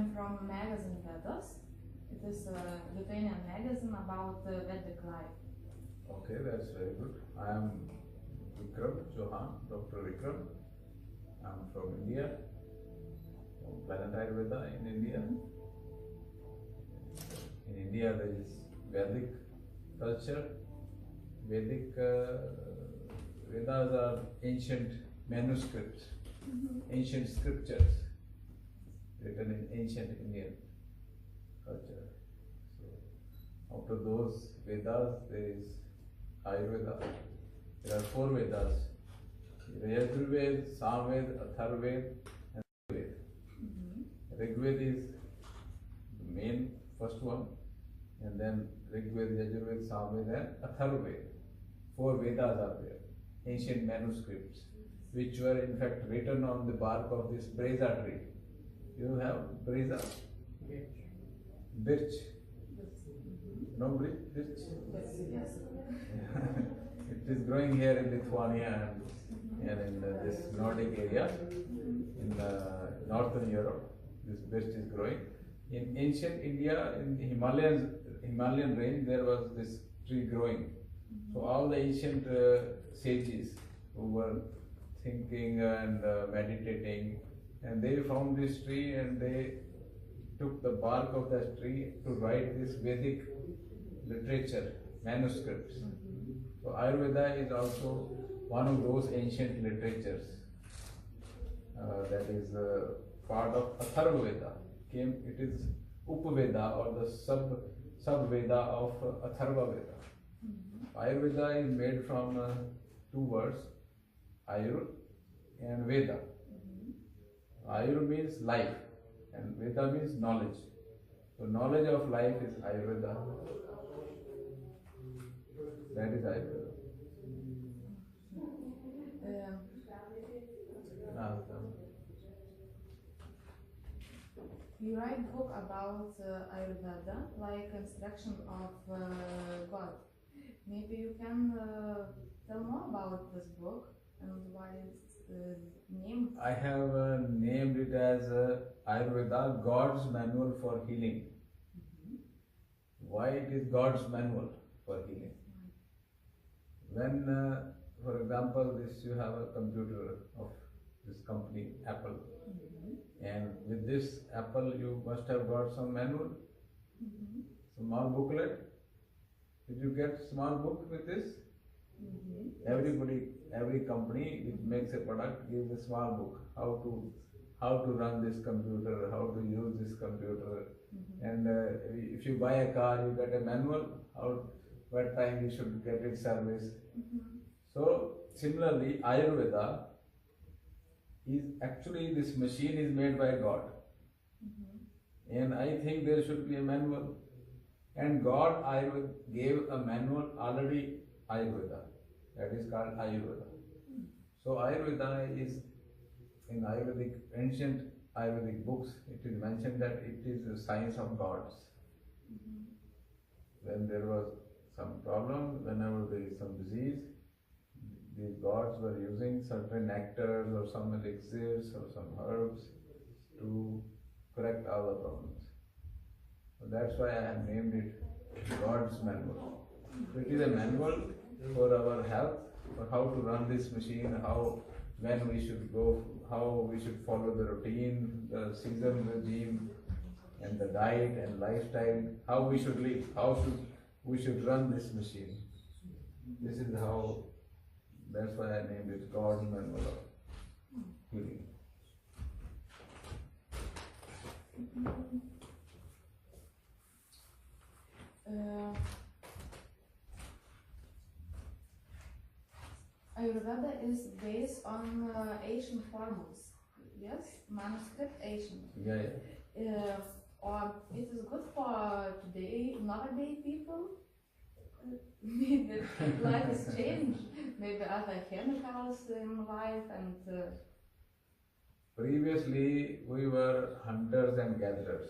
am from magazine Vedas. It is a Lithuanian magazine about Vedic life. Okay, that's very good. I am Vikram Chauhan, Dr. Vikram. I am from India, from Planetary Veda in India. In India, there is Vedic culture. Vedic Vedas are ancient manuscripts, ancient scriptures written in ancient Indian culture. So, after those Vedas, there is Ayurveda. There are 4 Vedas: Yajurved, Samved, Atharved, and Rigved. Rigved is the main first one, and then Rigved, Yajurved, Samved, and Atharved. 4 Vedas are there, ancient manuscripts, which were in fact written on the bark of this breza tree. You have breza? Birch. No birch? Yes. It is growing here in Lithuania and in this Nordic area, in northern Europe. This birch is growing. In ancient India, in the Himalayan range, there was this tree growing. So all the ancient sages who were thinking and meditating, and they found this tree and they took the bark of that tree to write this Vedic literature, manuscripts. So Ayurveda is also one of those ancient literatures that is part of Atharva Veda. It is Upaveda or the sub-Veda of Atharva Veda. Ayurveda is made from 2 words, Ayur and Veda. Ayur means life and Veda means knowledge. So knowledge of life is Ayurveda. That is Ayurveda. You write book about Ayurveda, like instruction of God. Maybe you can tell more about this book and why it's named. I have named it as Ayurveda, God's Manual for Healing. Why it is God's Manual for Healing? When, for example, you have a computer of this company, Apple, and with this Apple you must have got some manual, small booklet. Did you get small book with this? Every company which makes a product gives a small book, how to run this computer, how to use this computer, and if you buy a car, you get a manual, what time you should get it serviced. So similarly, Ayurveda is actually, this machine is made by God, and I think there should be a manual. And God gave a manual already, Ayurveda, that is called Ayurveda. So Ayurveda is, in ancient Ayurvedic books, it is mentioned that it is the science of gods. When there was some problem, whenever there is some disease, these gods were using certain nectars or some elixirs or some herbs to correct all the problems. So that's why I have named it God's Manual. So it is a manual for our health, for how to run this machine, when we should go, how we should follow the routine, the season regime, and the diet and lifestyle, how we should live, we should run this machine. This is how, that's why I named it God's Manual of Healing. Ayurveda is based on ancient formulas, yes? Manuscript ancient. Yeah. Or it is good for nowadays people? Maybe life has changed, maybe other chemicals in life and... Previously, we were hunters and gatherers.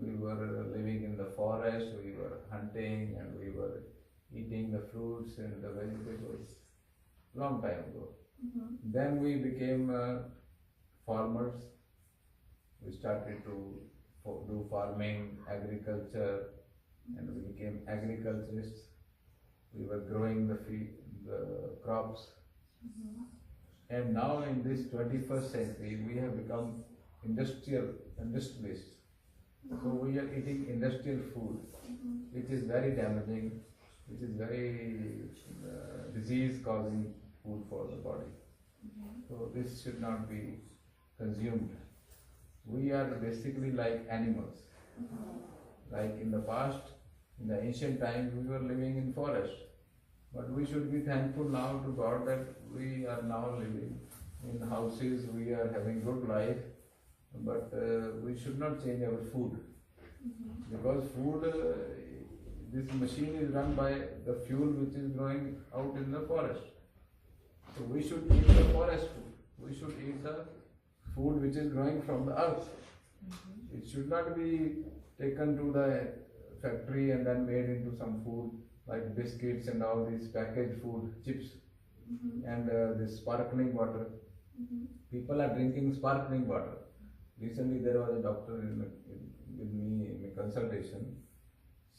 We were living in the forest, we were hunting and we were eating the fruits and the vegetables long time ago. Then we became farmers We started to do farming, agriculture, and we became agriculturists. We were growing the crops. And now in this 21st century, we have become industrialists. So we are eating industrial food, which is very damaging, which is very disease-causing food for the body. So this should not be consumed. We are basically like animals. Like in the past, in the ancient times, we were living in forest. But we should be thankful now to God that we are now living in houses, we are having good life, but we should not change our food. Because food, this machine is run by the fuel which is growing out in the forest. So we should eat the forest food. We should eat the food which is growing from the earth. It should not be taken to the factory and then made into some food like biscuits and all these packaged food, chips, and this sparkling water. People are drinking sparkling water. Recently there was a doctor with me in a consultation.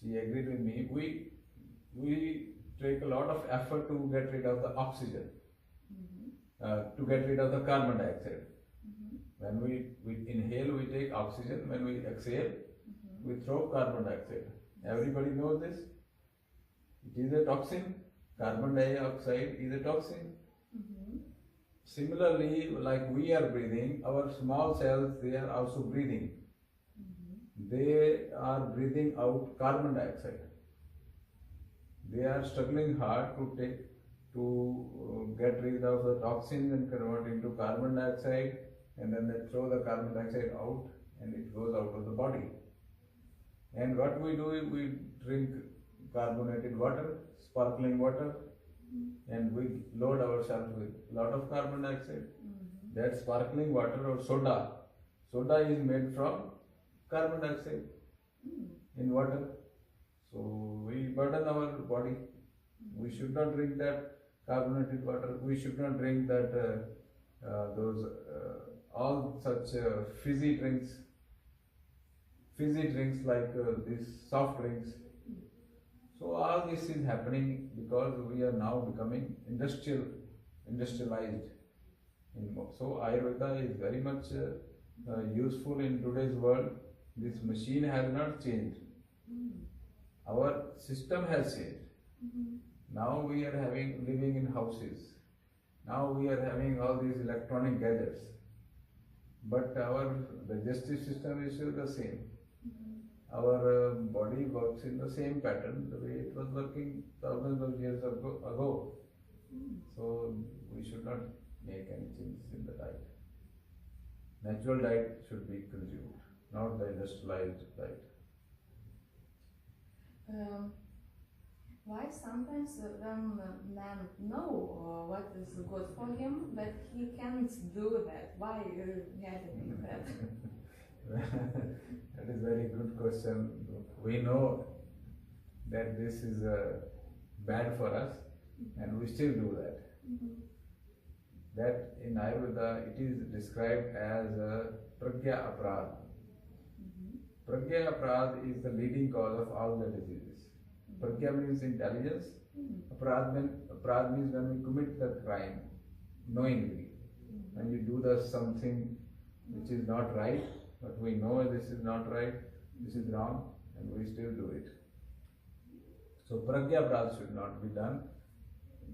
She agreed with me. We take a lot of effort to get rid of the oxygen, to get rid of the carbon dioxide. When we inhale, we take oxygen. When we exhale, we throw carbon dioxide. Everybody knows this. It is a toxin. Carbon dioxide is a toxin. Similarly, like we are breathing, our small cells, they are also breathing. They are breathing out carbon dioxide. They are struggling hard to get rid of the toxins and convert into carbon dioxide, and then they throw the carbon dioxide out and it goes out of the body. And what we do is we drink carbonated water, sparkling water, and we load ourselves with a lot of carbon dioxide. That sparkling water or soda is made from carbon dioxide in water. So we burden our body. We should not drink that carbonated water. We should not drink that all such fizzy drinks like these soft drinks. So all this is happening because we are now becoming industrialized. So Ayurveda is very much useful in today's world. This machine has not changed. Our system has changed. Now we are living in houses. Now we are having all these electronic gadgets. But our digestive system is still the same. Our body works in the same pattern the way it was working thousands of years ago. So we should not make any changes in the diet. Natural diet should be consumed, not the industrialized diet. Why sometimes when man know what is good for him, but he can't do that? Why happening that? That is a very good question. We know that this is bad for us, and we still do that. That in Ayurveda it is described as pragya aprad. Pragya aprad is the leading cause of all the diseases. Pragya means intelligence. Aprad means when we commit the crime knowingly. When you do something which is not right, but we know this is not right, this is wrong, and we still do it. So pragya aprad should not be done.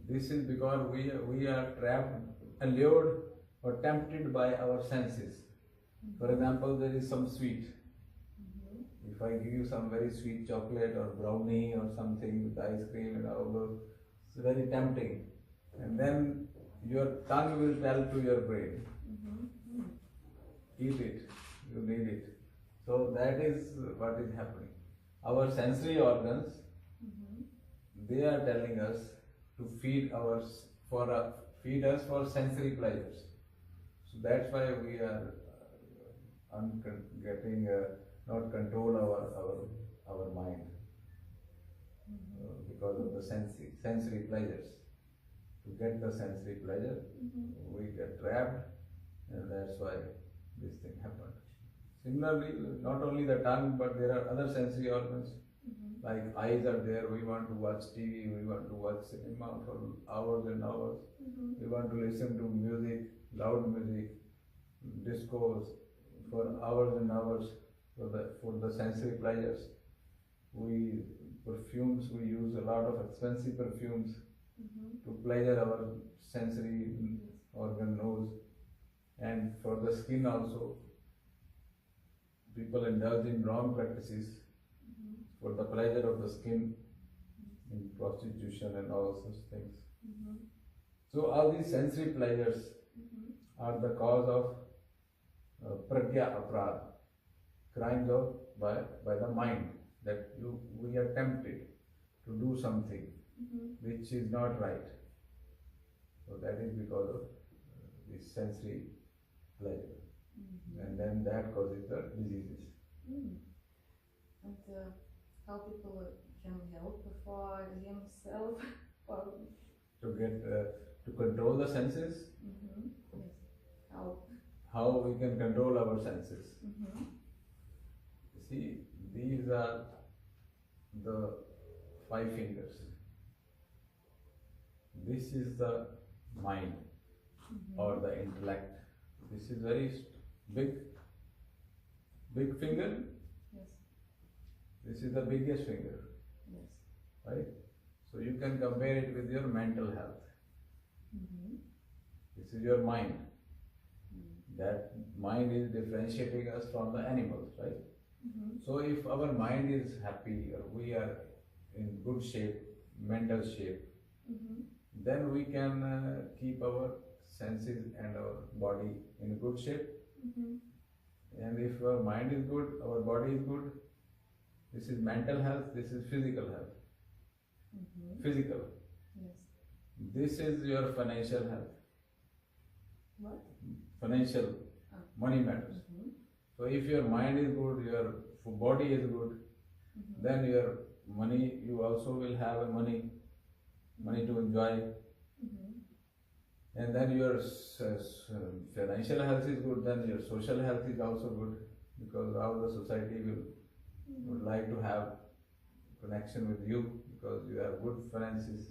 This is because we are trapped, allured or tempted by our senses. For example, there is some sweet. If I give you some very sweet chocolate or brownie or something with ice cream and all those, it's very tempting. And then your tongue will tell to your brain, eat it, you need it. So that is what is happening. Our sensory organs, they are telling us to feed us for sensory pleasures. So that's why we are getting not control our mind because of the sensory pleasures. To get the sensory pleasure, we get trapped, and that's why this thing happened. Similarly, not only the tongue, but there are other sensory organs. Like eyes are there, we want to watch TV, we want to watch cinema for hours and hours. We want to listen to music, loud music, discourse for hours and hours for the sensory pleasures. We use a lot of expensive perfumes to pleasure our sensory organ nose. And for the skin also, people indulge in wrong practices for the pleasure of the skin in prostitution and all such things. So all these sensory pleasures are the cause of pragya aprad, crimes of by the mind, that we are tempted to do something which is not right. So that is because of this sensory pleasure, and then that causes the diseases. And how people can help for himself To get to control the senses. Yes. How we can control our senses? See, these are the 5 fingers. This is the mind or the intellect. This is very big finger. Yes. This is the biggest finger, Yes. right? So you can compare it with your mental health. This is your mind. That mind is differentiating us from the animals, right? So if our mind is happy, or we are in good shape, mental shape, then we can keep our senses and our body in good shape. And if our mind is good, our body is good. This is mental health, this is physical health. Physical. Yes. This is your financial health. What? Financial, money matters. So if your mind is good, your body is good, then your money, you also will have money to enjoy. And then your financial health is good, then your social health is also good, because all the society would like to have connection with you, because you have good finances.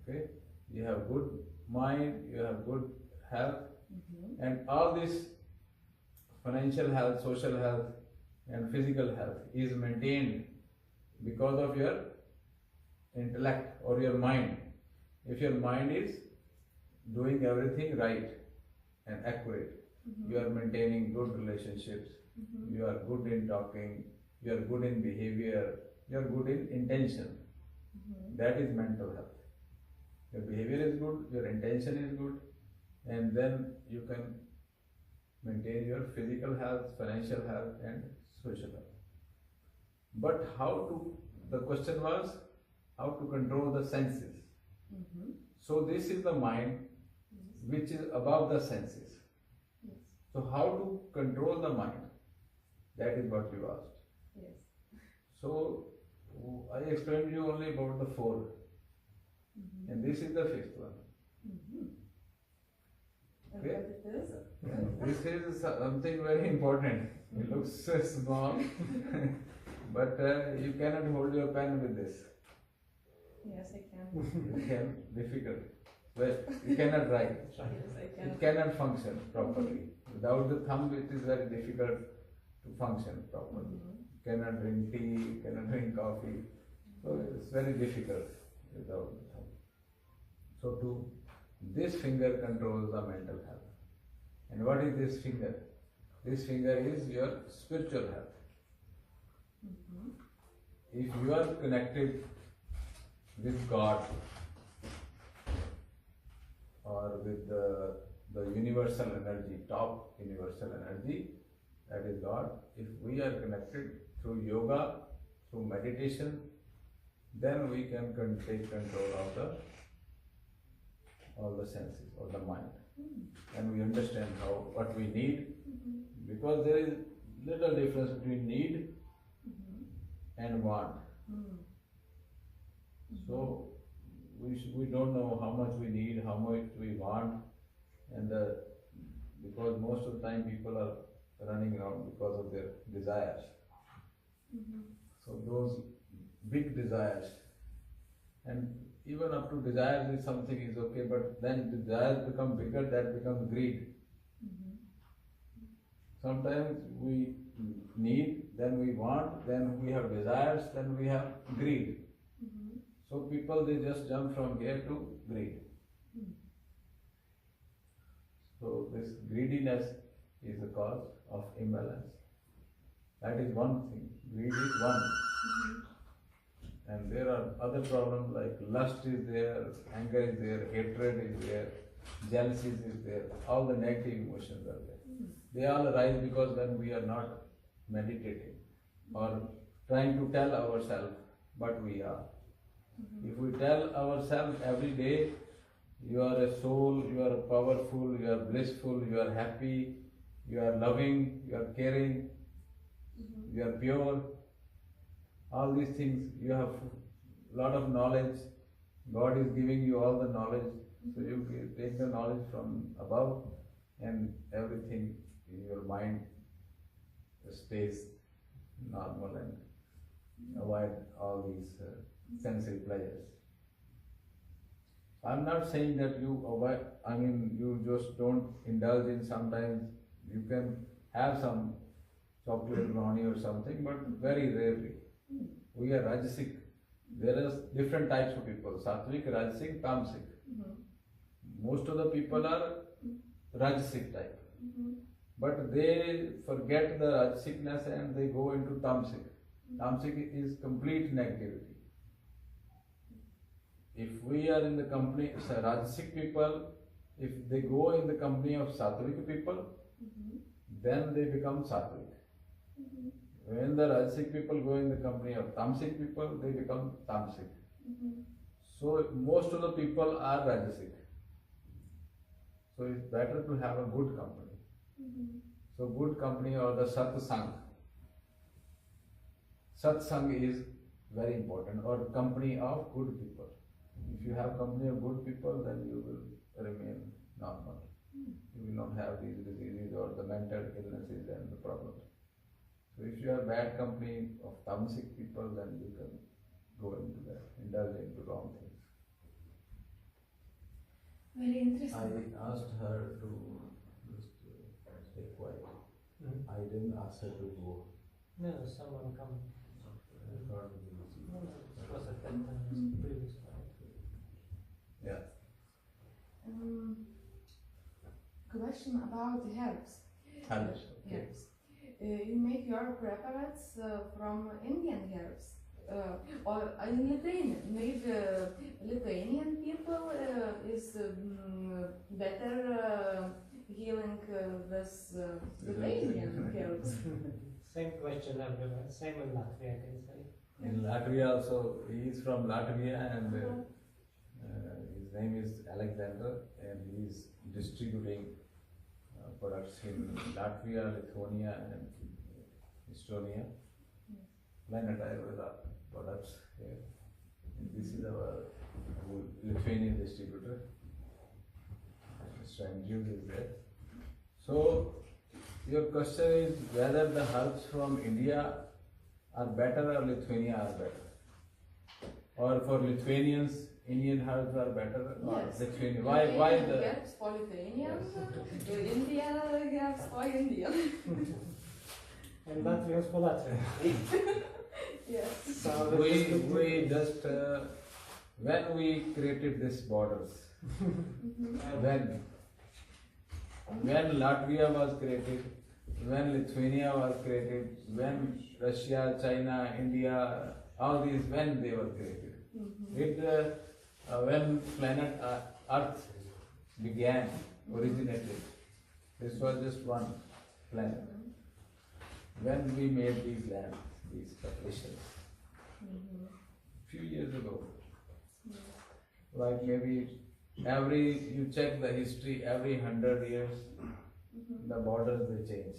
Okay, you have good mind, you have good health, and all this financial health, social health, and physical health is maintained because of your intellect or your mind. If your mind is doing everything right and accurate, you are maintaining good relationships, you are good in talking, you are good in behavior, you are good in intention. That is mental health. Your behavior is good, your intention is good, and then you can maintain your physical health, financial health, and social health. But the question was how to control the senses. So this is the mind which is above the senses. Yes. So how to control the mind? That is what you asked. Yes. So I explained you only about the 4, and this is the 5th one. Okay? What it is? This is something very important. It looks so small, but you cannot hold your pen with this. Yes, I can. You can, difficult. But you cannot write. Yes, I can. It cannot function properly. Without the thumb, it is very difficult to function properly. You cannot drink tea, cannot drink coffee. So it's very difficult without the thumb. So this finger controls the mental health. And what is this finger? This finger is your spiritual health. If you are connected with God or with the universal energy, top universal energy, that is God, if we are connected through yoga, through meditation, then we can take control of all the senses or the mind. And we understand what we need, because there is little difference between need and want. So we don't know how much we need, how much we want, and because most of the time people are running around because of their desires. So those big desires, and even up to desires is something is okay, but then desires become bigger, that becomes greed. Sometimes we need, then we want, then we have desires, then we have greed. So people, they just jump from here to greed. So this greediness is the cause of imbalance. That is one thing. Greed is one. And there are other problems like lust is there, anger is there, hatred is there, jealousy is there. All the negative emotions are there. They all arise because when we are not meditating or trying to tell ourselves what we are. If we tell ourselves every day, you are a soul, you are powerful, you are blissful, you are happy, you are loving, you are caring, you are pure, all these things, you have a lot of knowledge, God is giving you all the knowledge, so you take the knowledge from above and everything in your mind stays normal and avoid all these sensory pleasures. I'm not saying that you avoid, you just don't indulge in sometimes, you can have some chocolate brownie or something, but very rarely. We are Rajasic. There are different types of people, Sattvic, Rajasic, Tamasic. Most of the people are Rajasic type. But they forget the Rajasicness and they go into Tamasic. Tamasic is complete negativity. If we are in the company of Rajasic people, if they go in the company of Sattvic people, then they become Sattvic. When the Rajasic people go in the company of Tamasic people, they become Tamasic. So most of the people are Rajasic. So it's better to have a good company. So good company or the Satsang. Satsang is very important, or company of good people. If you have company of good people, then you will remain normal. You will not have these diseases or the mental illnesses and the problems. So if you have bad company of Tamasic people, then you can go into that, indulge into wrong things. Very interesting. I asked her to just stay quiet. I didn't ask her to go. No, someone come. I thought it was easy. No, it was at that time, previous time. Yeah. Question about herbs. Herbs, okay. Herbs. You make your preparates from Indian herbs. Or in Lithuanian. Maybe Lithuanian people is better healing with Lithuanian herbs. Same question everywhere, same in Latvia, I can say. In Latvia also, he is from Latvia and his name is Alexander and he is distributing products in Latvia, Lithuania and Estonia. Planet Ayurveda products here. And this is our Lithuanian distributor. Mr. Andrew is there. So, your question is whether the herbs from India are better or Lithuania are better? Or for Lithuanians, Indian herbs are better or Yes. Lithuanian? Why the... herbs for Lithuanians, Indian herbs for Indian. And Latvians for Latvia. Yes. So we just when we created these borders, when Latvia was created, when Lithuania was created, when Russia, China, India, all these, when they were created, when planet Earth began, originated, this was just one planet. When we made these lands, these preparations, few years ago, like maybe you check the history, every 100 years, the borders they change.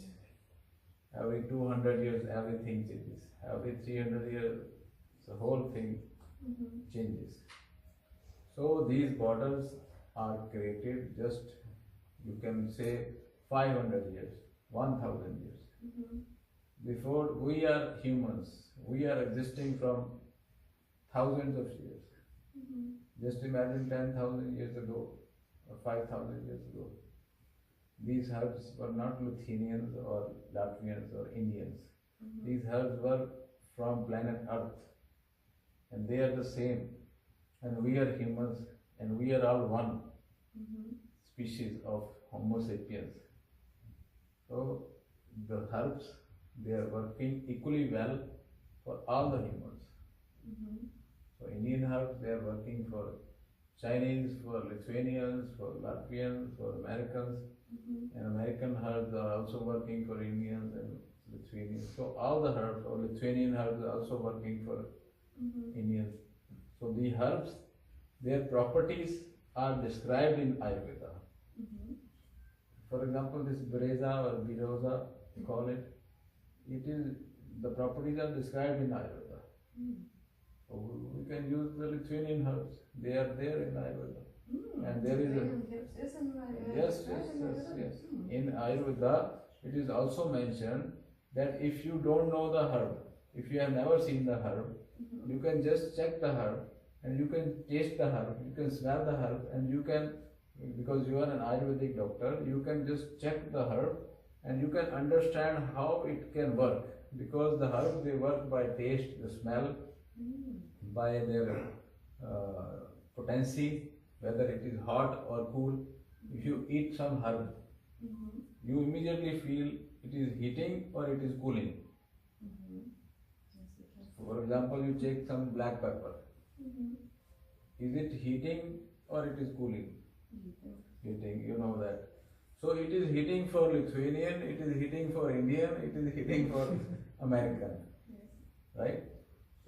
Every 200 years, everything changes. Every 300 years, the whole thing changes. So these borders are created just, you can say, 500 years. 1,000 years. Mhm. Before we are humans, we are existing from thousands of years. Mhm. Just imagine 10,000 years ago or 5,000 years ago. These herbs were not Lithuanians or Latvians or Indians. Mhm. These herbs were from planet Earth, and they are the same. And we are humans, and we are all one Mhm. species of Homo sapiens. So the herbs, they are working equally well for all the humans. Mhm. So Indian herbs, they are working for Chinese, for Lithuanians, for Latvians, for Americans, Mhm. and American herbs are also working for Indians and Lithuanians. So all the herbs, or Lithuanian herbs, are also working for Mhm. Indians. So the herbs, their properties are described in Ayurveda. Mhm. For example, this Bereza or Biroza, you call it, it is, the properties are described in Ayurveda. Mhm. So we can use the Lithuanian herbs, they are there in Ayurveda. Mm. And there is a- Lithuanian herbs is in, Yes, described yes, in yes, Ayurveda? yes. Mm. In Ayurveda, it is also mentioned that if you don't know the herb, if you have never seen the herb, Mhm. you can just check the herb and you can taste the herb, you can smell the herb, and you can, because you are an Ayurvedic doctor, you can just check the herb and you can understand how it can work. Because the herbs, they work by taste, the smell, Mm. by their potency, whether it is hot or cool. If you eat some herb, Mhm. you immediately feel it is heating or it is cooling. Mhm. Yes, we can. For example, you take some black pepper. Mhm. Is it heating or it is cooling? Eating. Heating, you know that. So it is heating for Lithuanian, it is heating for Indian, it is heating for American, Yes. right?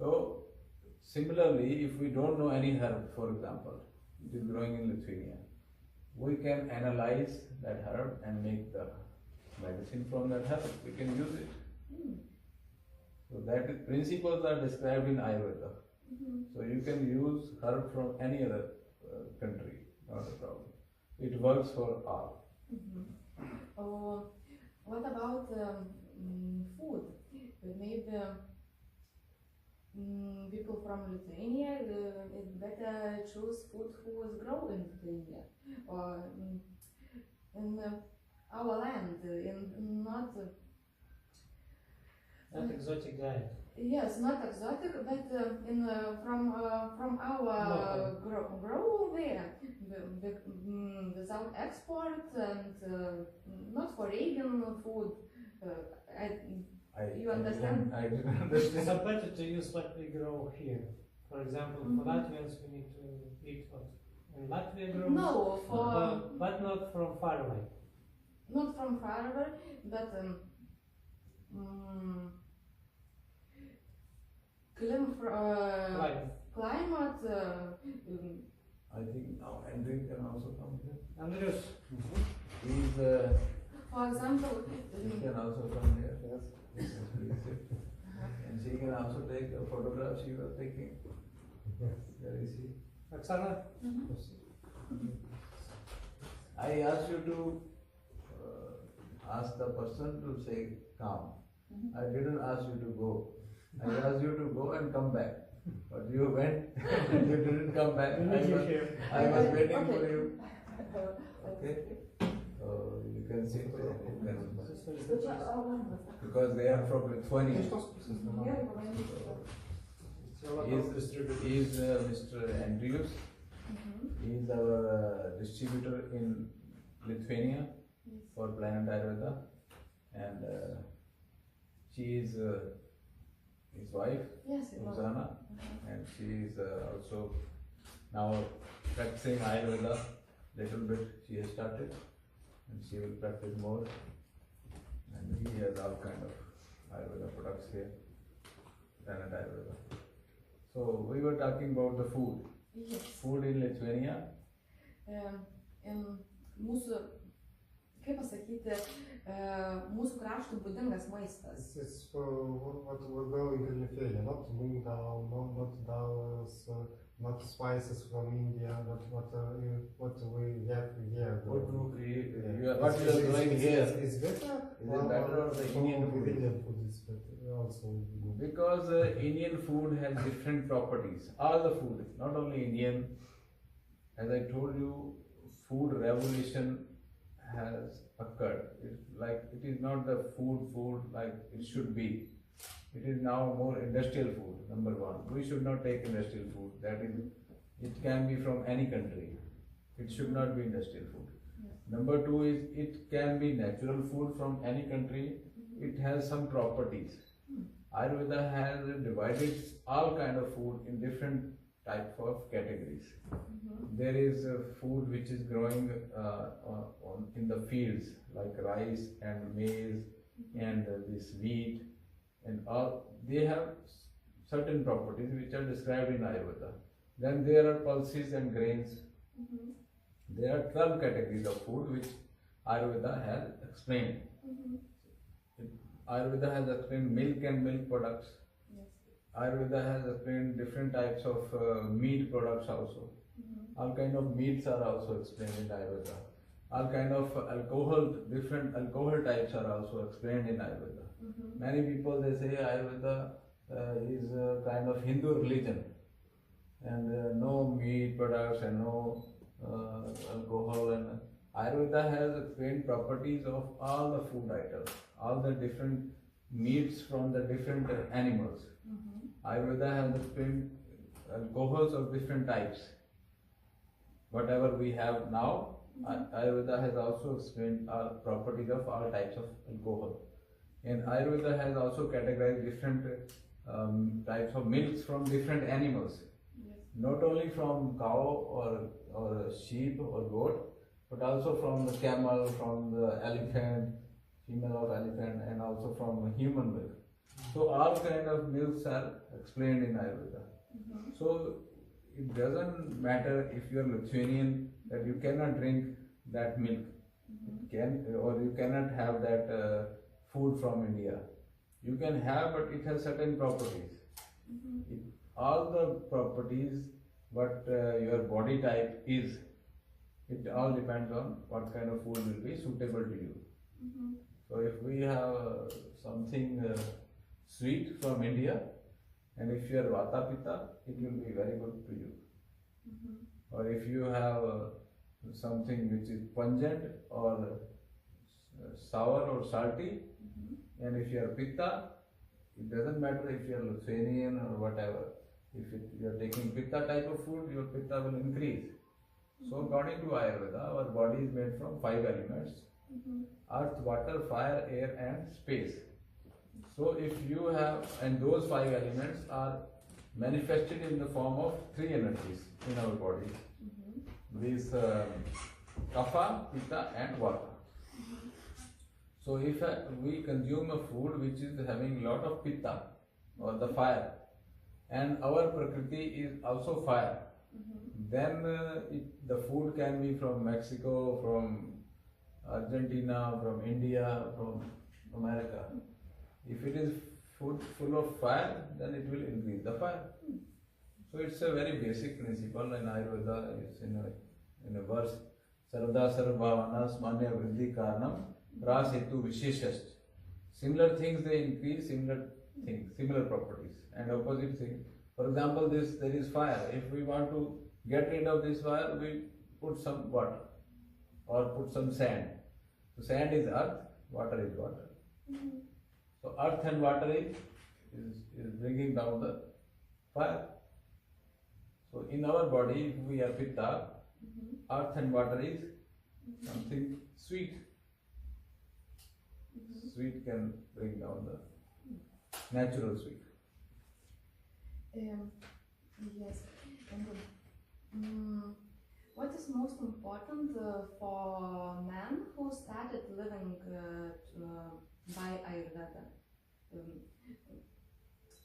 So similarly, if we don't know any herb, for example, it is growing in Lithuania, we can analyze that herb and make the medicine from that herb. We can use it. Mm. So that is, principles are described in Ayurveda. Mhm. So you can use herb from any other country, not a problem. It works for all. Mhm. Oh, what about food? Maybe people from Lithuania it better choose food who is grown in Lithuania or in our land, in not Not exotic diet. yes, not exotic, but in from our grow there without export and not foreign food. You understand? I didn't It's understand. better to use what we grow here. For example, for Latvians, we need to eat what in Latvia grows. No, for But not from far away. not from far away, but Right. climate. I think now Andrew can also come here. Andrews. He's, For example, he can also come here. Yes. Please sit. And she can also take a photograph she was taking. Where is she? Oksana? I asked you to ask the person to say come. I didn't ask you to go. I asked you to go and come back. But you went, you didn't come back. I was waiting for you. Okay? So you can sit there. You can, because they are from Lithuania. He is Mr. Andrews. He is our distributor in Lithuania for Planet Ayurveda, and she is his wife, Yes, it was. Rosanna, and she is also now practicing Ayurveda little bit. She has started, and she will practice more. And he has all kind of Ayurveda products here, Planet Ayurveda. So we were talking about the food. Yes. Food in Lithuania. In mūsų kaip pasakyti, mūsų kraštui būdingas maistas. This is what we go in Lithuania, not moong dal, not dals, not spices from India, not what we have here. What you create, Yeah. what you are doing here, It's better. Is it better or the Indian food? Indian food is better. Also good. because Indian food has different properties. All the food, not only Indian. As I told you, food revolution has occurred. It is not the food like it should be. It is now more industrial food, number one. We should not take industrial food. It can be from any country. It should not be industrial food. Yes. Number two is it can be natural food from any country. It has some properties. Ayurveda has divided all kind of food in different types of categories. There is food which is growing in the fields like rice and maize and this wheat and all. They have certain properties which are described in Ayurveda. Then there are pulses and grains. There are 12 categories of food which Ayurveda has explained. Ayurveda has explained milk and milk products. Yes. Ayurveda has explained different types of meat products also. All kind of meats are also explained in Ayurveda. All kind of different alcohol types are also explained in Ayurveda. Many people they say Ayurveda is a kind of Hindu religion and no meat products and no alcohol, and Ayurveda has explained properties of all the food items, all the different meats from the different animals. Ayurveda has explained alcohols of different types. Whatever we have now, Ayurveda has also explained properties of all types of alcohol. And Ayurveda has also categorized different types of milks from different animals. Yes. Not only from cow or sheep or goat, but also from the camel, from the elephant, female of elephant, and also from human milk. So all kind of milks are explained in Ayurveda. So it doesn't matter if you are Lithuanian that you cannot drink that milk, or you cannot have that food from India. You can have, but it has certain properties. All the properties what your body type is, it all depends on what kind of food will be suitable to you. So if we have something sweet from India, and if you are Vata Pitta, it will be very good to you. Or if you have something which is pungent or sour or salty, and if you are Pitta, it doesn't matter if you are Lithuanian or whatever. If you are taking Pitta type of food, your Pitta will increase. So according to Ayurveda, our body is made from 5 elements: earth, water, fire, air and space. So if you have, and those 5 elements are manifested in the form of 3 energies in our body. These Kapha, Pitta and Vata. So if we consume a food which is having lot of Pitta or the fire, and our Prakriti is also fire, then the food can be from Mexico, from Argentina, from India, from America. If it is food full of fire, then it will increase the fire. So it's a very basic principle in Ayurveda. It's in a verse, Sarvada Sarvabhavanas Manya Vriddhi Karanam Ras Hetu Visheshast. Similar things they increase similar properties, and opposite things. For example, there is fire. If we want to get rid of this fire, we put some water or put some sand. So sand is earth, water is water. So earth and water is bringing down the fire. So in our body, if we are Pitta, earth and water is something sweet. Sweet can bring down the natural sweet. Yes. And, what is most important for men who started living by Ayurveda?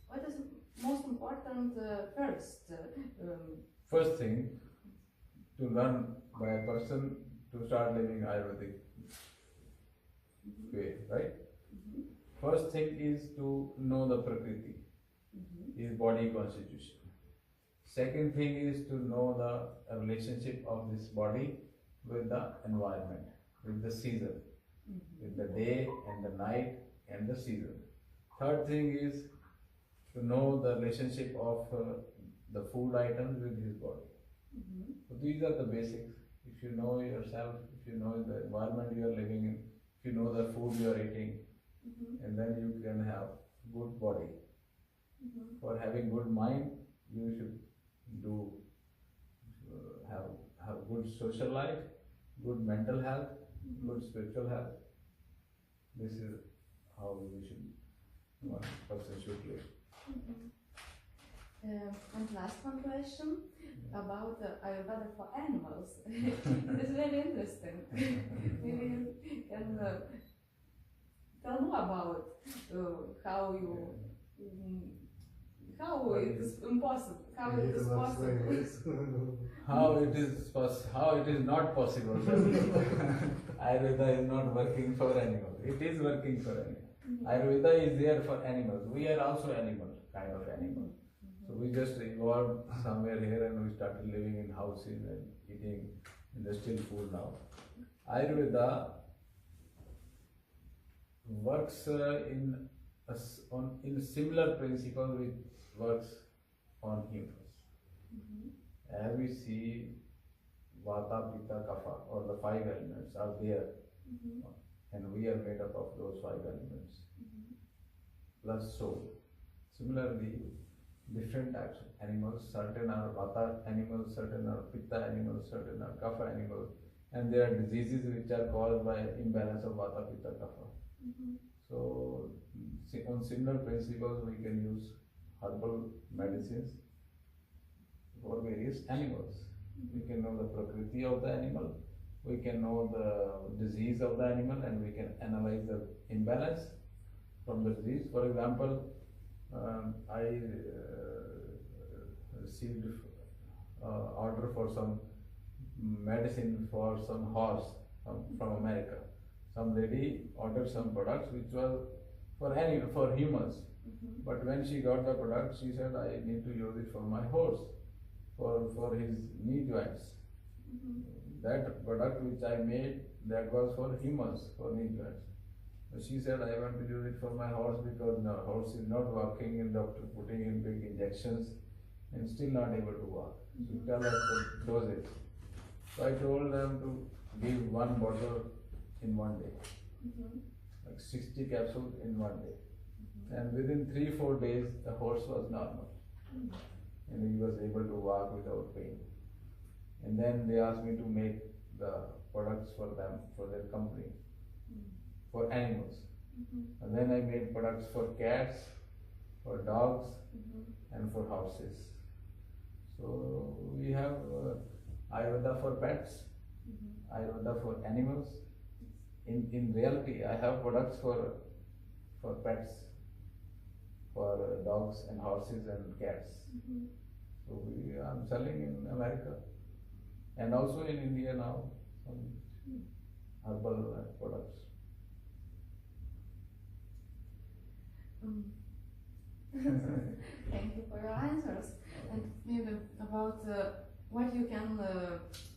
What is most important first? First thing to learn by a person to start living Ayurvedic way, right? First thing is to know the Prakriti, his body constitution. Second thing is to know the relationship of this body with the environment, with the season, with the day and the night and the season. Third thing is to know the relationship of the food items with his body. So these are the basics. If you know yourself, if you know the environment you are living in, if you know the food you are eating, and then you can have good body. For having good mind, you should do have good social life, good mental health, good spiritual health. This is how one person should live. And last one question about Ayurveda for animals. It's very interesting. Maybe you can tell more about how you how it is impossible, how it is possible. How it is not possible. Ayurveda is not working for animals. It is working for animals. Ayurveda is there for animals. We are also animal, kind of animal. So we just evolved somewhere here and we started living in houses and eating industrial food now. Ayurveda works in similar principle which works on humans. As we see, Vata, Pitta, Kapha, or the 5 elements are there, and we are made up of those 5 elements, plus soul. Similarly, different types of animals, certain are Vata animals, certain are Pitta animals, certain are Kapha animals, and there are diseases which are caused by imbalance of Vata, Pitta, Kapha. So, on similar principles, we can use herbal medicines for various animals. We can know the Prakriti of the animal, we can know the disease of the animal, and we can analyze the imbalance from the disease. For example, I received order for some medicine for some horse from America. Some lady ordered some products which was for humans. But when she got the product, she said, I need to use it for my horse, for his knee joints. That product which I made, that was for humans, for knee joints. But she said, I want to use it for my horse because the horse is not walking and doctor putting in big injections and still not able to walk. So tell us the dosage. So I told them to give 1 bottle in 1 day, like 60 capsules in 1 day. And within 3-4 days, the horse was normal. And he was able to walk without pain. And then they asked me to make the products for them, for their company, for animals. And then I made products for cats, for dogs, and for houses. So we have Ayurveda for pets, Ayurveda for animals. In reality, I have products for pets, for dogs and horses and cats. So I'm selling in America and also in India now, some herbal products. Thank you for your answers. And maybe about what you can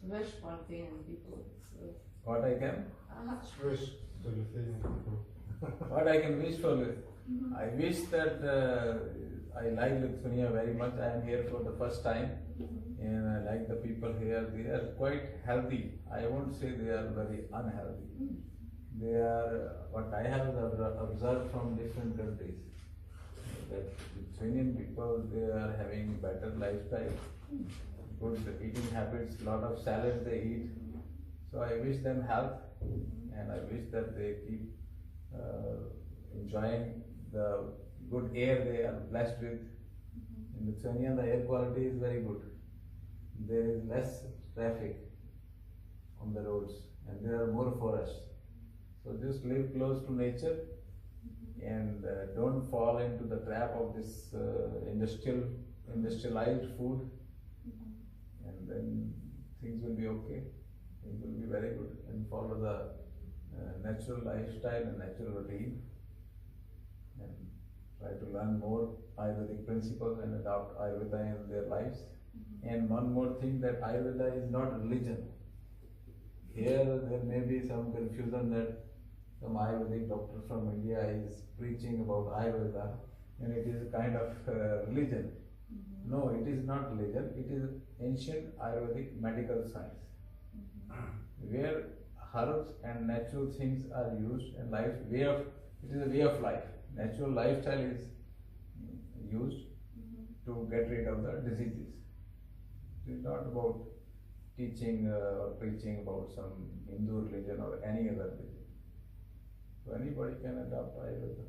wish for Lithuanian people. So, What I can? Wish to Lithuanian people. What I can wish for? I wish that I like Lithuania very much. I am here for the first time, and I like the people here. They are quite healthy. I won't say they are very unhealthy. They are what I have observed from different countries. That Lithuanian people, they are having better lifestyle, good eating habits, lot of salads they eat. So I wish them health, and I wish that they keep enjoying the good air they are blessed with. In Lithuania, the air quality is very good. There is less traffic on the roads, and there are more forests. So just live close to nature, and don't fall into the trap of this industrialized food, and then things will be okay. Things will be very good, and follow the natural lifestyle and natural routine, and try to learn more Ayurvedic principles and adopt Ayurveda in their lives. And one more thing, that Ayurveda is not religion. Here there may be some confusion that some Ayurvedic doctor from India is preaching about Ayurveda and it is a kind of religion. No, it is not religion, it is ancient Ayurvedic medical science, where herbs and natural things are used, and it is a way of life. Natural lifestyle is used to get rid of the diseases. It is not about teaching or preaching about some Hindu religion or any other religion. So anybody can adopt Ayurveda.